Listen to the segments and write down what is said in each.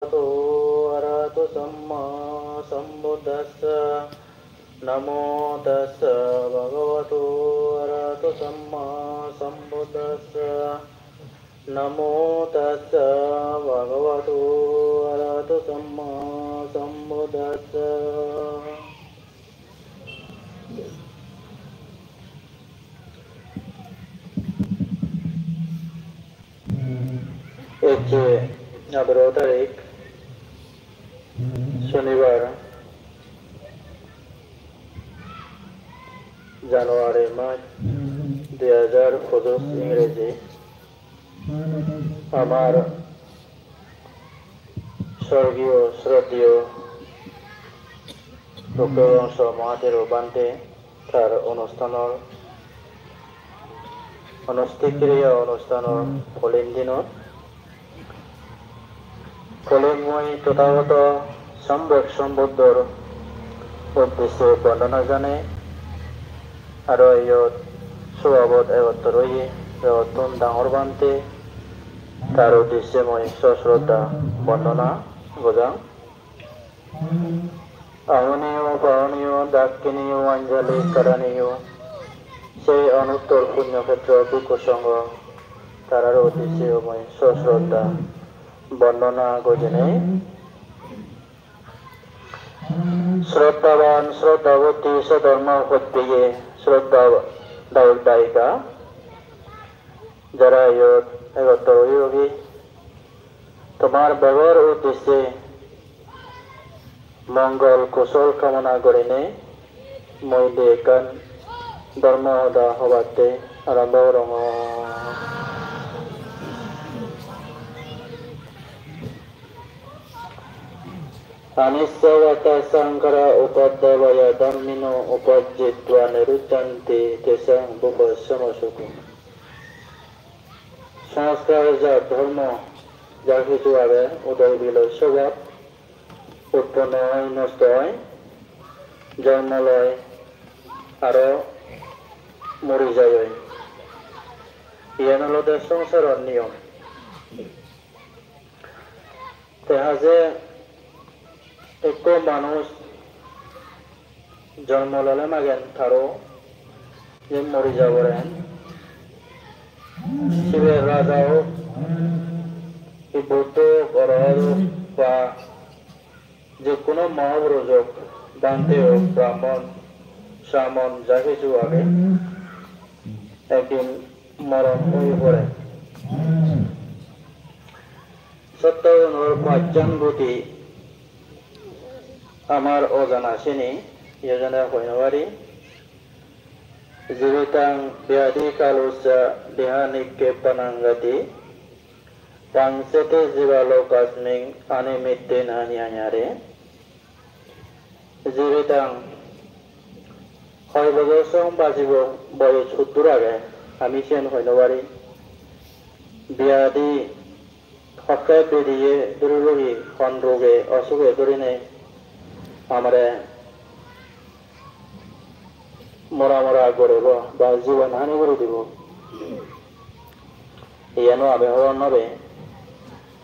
भगवतो अरहतो सम्मा सम्बुद्धस्स नमो तस्स भगवतो अरहतो सम्मा सम्बुद्धस्स नमो तस्स भगवतो अरहतो सम्मा सम्बुद्धस्स যে 11 তারিখ শনিবার জানুয়ারি মাস 2025 ইংরেজি আমার স্বর্গীয় শ্রদ্ধেয় ভক্তবংশ মহাদেৱ বান্তে তাৰ অনুষ্ঠানৰ অনুষ্ঠিক্ৰিয়া অনুষ্ঠানৰ কলিন দিনত কলিনময় তথাগত সম্যক সম্বুদ্ধৰ উদ্দেশ্যে বন্দনা জনাই আৰু ইয়াত স্বভাৱত একত্ৰ ৰৈ নতুন ডাঙৰ বান্তে তাৰ উদ্দেশ্যে মই সশ্ৰদ্ধা বন্দনা বুজাওঁ। আহনীয় পাহনীয় দাক্ষিণীয় অঞ্জলি কৰণীয় সেই অনুত্তৰ পুণ্যক্ষেত্ৰ বিকুসংঘ তাৰ উদ্দেশ্যে মই সশ্ৰদ্ধা বন্দনা গজনাই। শ্রদ্ধাবান শ্রদ্ধাবতী সধর্ম প্রত্যেকে শ্রদ্ধা দায়ক দায়িকা যারা একত্র হয়ে তোমার ব্যবহার উদ্দেশ্যে মঙ্গল কুশল কামনা করিনে মই দেখান ধর্ম হবাতে আরম্ভ রঙ। Anisawata Sankara Upadavaya Dhammino Upajjitva Niruchanti Tesang Bupassamasuku সংস্কার যা ধর্ম যা কিছু আগে উদয় বিলয় স্বভাব উৎপন্ন হয় নষ্ট হয় জন্মলয় আরো মরি যায় ইয়ান হল সংসারের নিয়ম। দেখা যে এক মানুষ জন্ম ললে মাগেন তারও যে মরি যাবেন শিবের রাজা হোক বৌদ্ধ বা যে কোনো মহাব্রজক দান্তে হোক ব্রাহ্মণ শ্রামণ যা কিছু আগে একদিন মরণ হয়ে পড়ে। সত্যজনের পাঁচজন গতি আমার অজানা শ্রেণী যোজনা হইনবারি জীবিতাং ব্যাধি কালুসা দেহানিকে পানাঙ্গাতি পাংসেতে জীবালোকাস্মিং আনিমিত্তে নানিয়ারে জীবিতাং 6 বছর সম বাঁচিব বয়স 70 আগে আমি সেন হইনবারি ব্যাধি হকে বেরিয়ে দুর্রোগী হন রোগে অসুখে ধরিনে আমারে মরা মরা করব বা জীবন হানি করে দিব ইয়ানো আমি হওয়ার নবে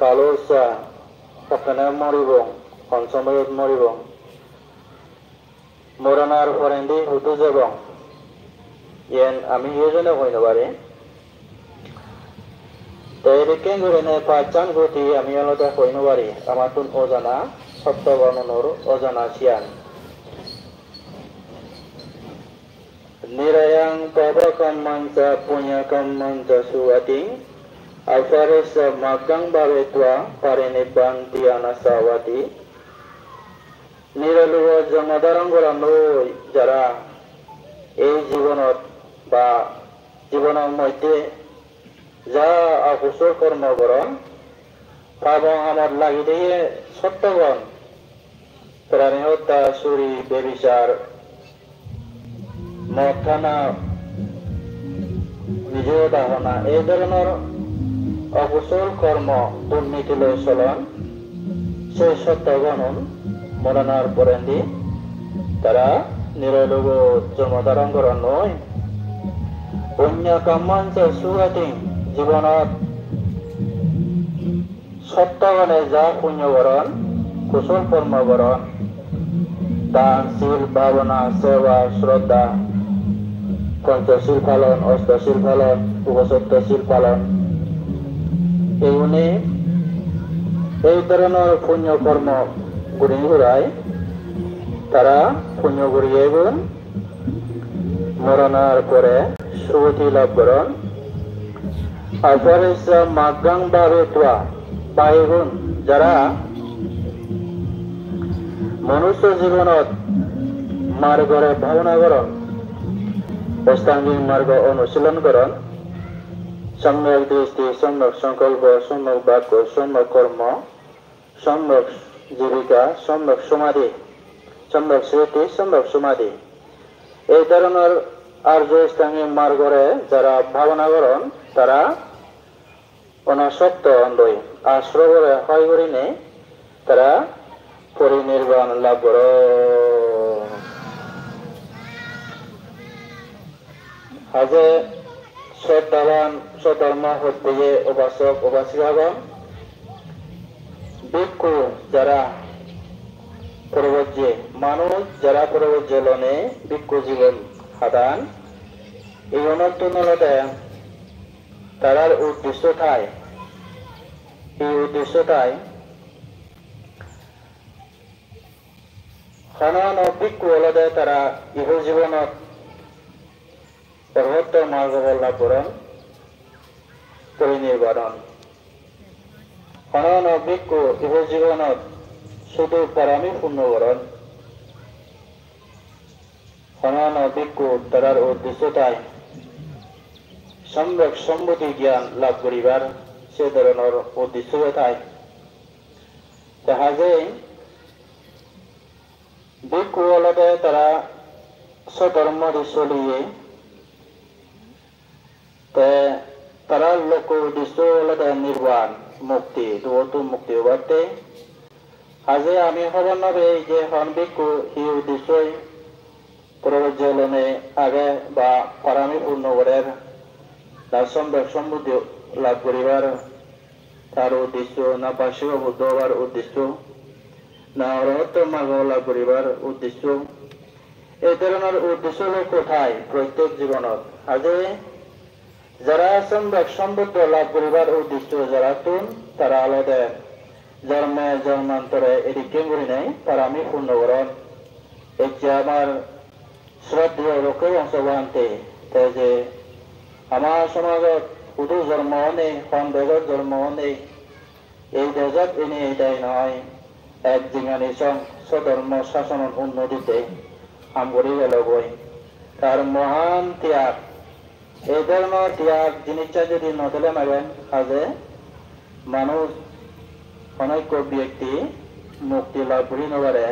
কালো চা ওখানে মরিব পঞ্চমত মরিব মরণার ফরেন্দি হুদু যাব ইয়ান আমি ইজনে হইতে পারে তাই রেখে করে নে পাঁচজন গতি আমি আলাদা হইতে পারি আমার তুন অজানা সত্য বর্ণনর অজানা সিয়ান নিরায়াং পাবকাম্মাঞ্চা পুণ্যকাম্মাঞ্চা সুয়াতিং আফারেসা মাগাং ভাবেত্বা পারিনিব্বাং তিয়ানাসাওয়াতি নিরলুভ জন্মধারণ করা নয় যারা এই জীবনত বা জীবনের মধ্যে যা অকুশল কর্ম করেন পাবং আমার লাগি দিয়ে সত্যগণ প্রাণী হত্যা চুরি বেবিচার মদ খানা নিজেও দাহনা এই ধরনের অকুশল কর্ম দুর্নীতিলৈ চলন সেই সত্যগণ মরণার পরেন্দি তারা নিরলোক জন্মধারণ করা নয় পুণ্য কাম্মাঞ্চ সুগতিং জীবনত সত্যবানে যা পুণ্যবরণ কুশল কর্মবরণ দান শীল ভাবনা সেবা শ্রদ্ধা পঞ্চশীল পালন অষ্টশীল পালন উপসপ্তশীল পালন এইগুলি এই ধরনের পুণ্য কর্ম গুলি ঘুরায় তারা পুণ্য ঘুরিয়ে গুণ মরণের পরে সুগতি লাভ করেন অপরিশ্র মাগাং ভাবেত্বা বাইগুণ যারা মনুষ্য জীবনত মার্গরে ভাবনা করেন অষ্টাঙ্গিক মার্গ অনুশীলন করেন সম্যক দৃষ্টি সম্যক সংকল্প সম্যক বাক্য সম্যক কর্ম সম্যক জীবিকা সম্যক সমাধি সম্যক স্মৃতি সম্যক সমাধি এই ধরনের আর্য অষ্টাঙ্গিক মার্গরে যারা ভাবনা করেন তারা অনাসক্ত অন্ধই আশ্রয় হয় করি নেই তারা পরিনির্বাণ লাভ করে আজে শ্রদ্ধাবান সধর্ম হয়ে উপাসক উপাসিকাগণ ভিক্ষু যারা পরবর্তী মানুষ যারা পরবর্তী লনে ভিক্ষু জীবন সাধান এই অনুত্তনলতে তারার উদ্দেশ্য থায় এই উদ্দেশ্য থায় সাধারণ ভিক্ষু হলদে তারা ইহ জীবনত সর্বোত্তম মার্গ লাভ করেন পরিনির্বাণ সাধারণ ভিক্ষু ইহ জীবনত শুধু পারামি পূর্ণ করেন সাধারণ ভিক্ষু তারার উদ্দেশ্য তাই সম্যক সম্পত্তি জ্ঞান লাভ করিবার সে ধরনের উদ্দেশ্য তাই তাহাজে ভিক্ষু হলতে তারা স্বধর্ম চলিয়ে তারা লোক উদ্দেশ্য হলতে নির্বাণ মুক্তি দুটো মুক্তি বাড়তে আজে আমি খবর নবে যে হন ভিক্ষু এই উদ্দেশ্যই পরবর্তী আগে বা পারামি পূর্ণ করার তার সম্যক সম্পত্তি লাভ করিবার তার উদ্দেশ্য না বার্ষিক বুদ্ধ হওয়ার উদ্দেশ্য না অরহত্ব মার্গ লাভ করিবার উদ্দেশ্য এই ধরনের উদ্দেশ্য কোথায় প্রত্যেক জীবনত আজে যারা সম্যক সম্পত্তি লাভ করিবার উদ্দেশ্য যারা তুন তারা আলাদা জন্মে জন্মান্তরে এদিকে করি নাই পারামি পূর্ণ করেন এই যে আমার শ্রদ্ধেয় লোকের অংশগ্রহণতে যে আমার সমাজত শুধু জন্ম নেই খন দেশত জন্ম নেই এই দেশত এনে এটাই নয় এক জিঙানি সং স্বধর্ম শাসনের উন্নতিতে কাম করে গেল বই তার মহান ত্যাগ এই ধরনের ত্যাগ জিনিসটা যদি নদলে মাগেন আজে মানুষ অনেক ব্যক্তি মুক্তি লাভ করি নবারে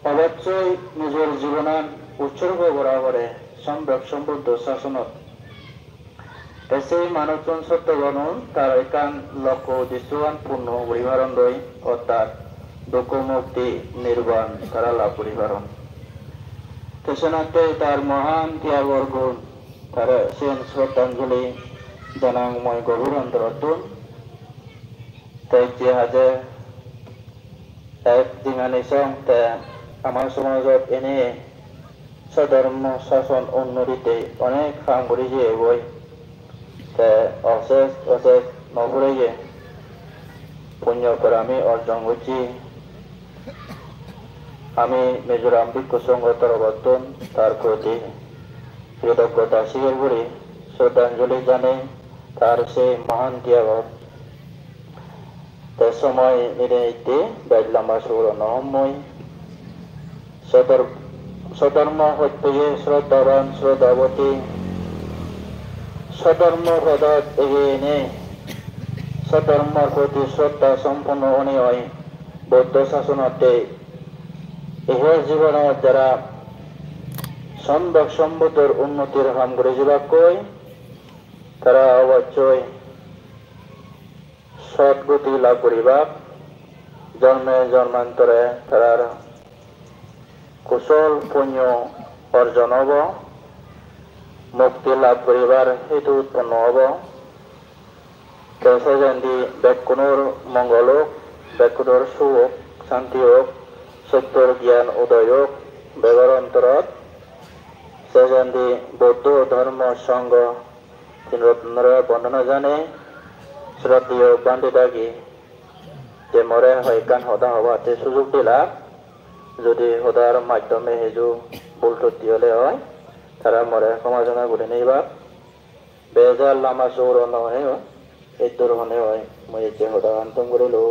অবশ্যই নিজের জীবনান উৎসর্গ করা করে সম্যক সম্পূর্ণ শাসনত সেই মানুষজন সত্যগণ তার একান লক্ষ্য উদ্দেশ্যবান পূর্ণ পরিবারণ রই অর্থাৎ দুঃখ মুক্তি নির্বাণ তারা লাভ পরিবারণ তেসনাতে তার মহান ত্যাগর গুণ তার সেন শ্রদ্ধাঞ্জলি জানাংময় গভীর অন্তরতুন তাই যে হাজে এক জিঙানি সং আমার সমাজত এনে স্বধর্ম শাসন উন্নতিতে অনেক কাম করে যে বই অশেষ অশেষ নভরে গিয়ে পুণ্য করে আমি অর্জন করছি আমি মিজোরাম ভিক্ষু সংঘ তরবর্তন তার প্রতি কৃতজ্ঞতা স্বীকার করি শ্রদ্ধাঞ্জলি জানে তার সেই মহান ত্যাগ সময় নিতে বেদলাম্বা সুর নহময় সধর্ম হত্যে শ্রদ্ধাবান শ্রদ্ধাবতী সধর্ম পদত এগিয়ে এনে সধর্মর প্রতি শ্রদ্ধা সম্পন্ন অনিয় বৌদ্ধ শাসনতে ইহ জীবনত যারা সম্যক সম্পদের উন্নতির কাম করে যাবাকৈ তারা অবশ্যই সদ্গতি লাভ করিবা জন্মে জন্মান্তরে তার কুশল পুণ্য অর্জন হব মুক্তি লাভ করিবার হেতু উৎপন্ন হব Kesajan di Bekunur Mongolok, Bekunur Suwok, Santiok, Sektor Gyan Udayok, Begaron Terat, Sajan di Bodo Dharma Sangha, Tinrot Nara Bandana Jane, Sratiyo Bandidagi, যে মরে হয়কান হদা হওয়াতে সুযোগ দিলা যদি হদার মাধ্যমে হেজু বুলটতি হলে হয় তারা মরে সমাজনা করে নেইবা বেজার লামা চৌর নহে এই তোর হনে হয় মই যে হদা আন্তম করে লো